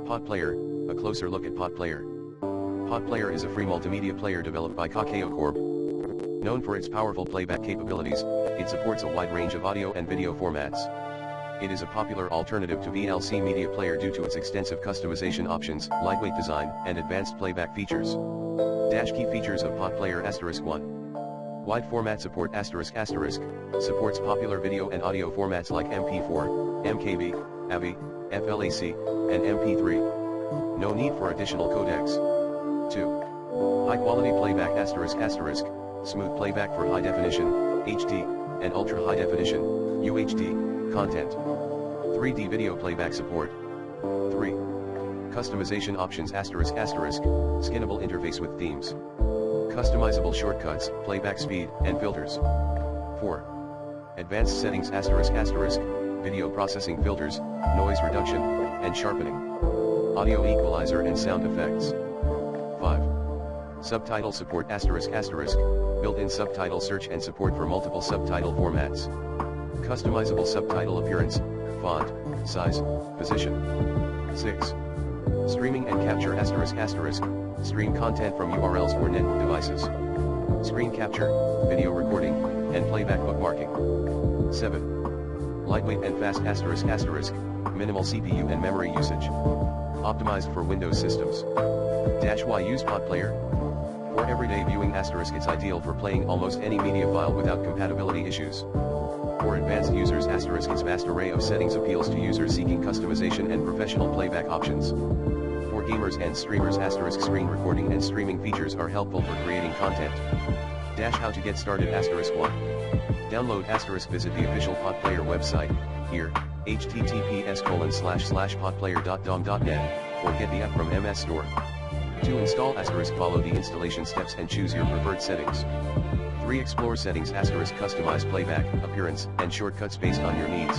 PotPlayer, a closer look at PotPlayer. PotPlayer is a free multimedia player developed by Kakao Corp. Known for its powerful playback capabilities, it supports a wide range of audio and video formats. It is a popular alternative to VLC Media Player due to its extensive customization options, lightweight design, and advanced playback features. Key features of PotPlayer *1. Wide format support ***, supports popular video and audio formats like MP4, MKV, AVI, FLAC, and MP3. No need for additional codecs. 2. High quality playback ***, smooth playback for high definition, HD, and ultra high definition, UHD, content. 3D video playback support. 3. Customization options ***, skinnable interface with themes. Customizable shortcuts, playback speed, and filters. 4. Advanced settings ***, video processing filters, noise reduction, and sharpening. Audio equalizer and sound effects. 5. Subtitle support ***, built-in subtitle search and support for multiple subtitle formats. Customizable subtitle appearance, font, size, position. 6. Streaming and capture ***, stream content from URLs or network devices. Screen capture, video recording, and playback bookmarking. 7. Lightweight and fast ***, minimal CPU and memory usage. Optimized for Windows systems. Why use PotPlayer? For everyday viewing ***, it's ideal for playing almost any media file without compatibility issues. For advanced users ***, its vast array of settings appeals to users seeking customization and professional playback options. For gamers and streamers ***, screen recording and streaming features are helpful for creating content. How to get started *1. Download *, visit the official PotPlayer website, here, https://potplayer.dom.net, or get the app from MS Store. To install *, follow the installation steps and choose your preferred settings. 3. Explore settings *, customize playback, appearance, and shortcuts based on your needs.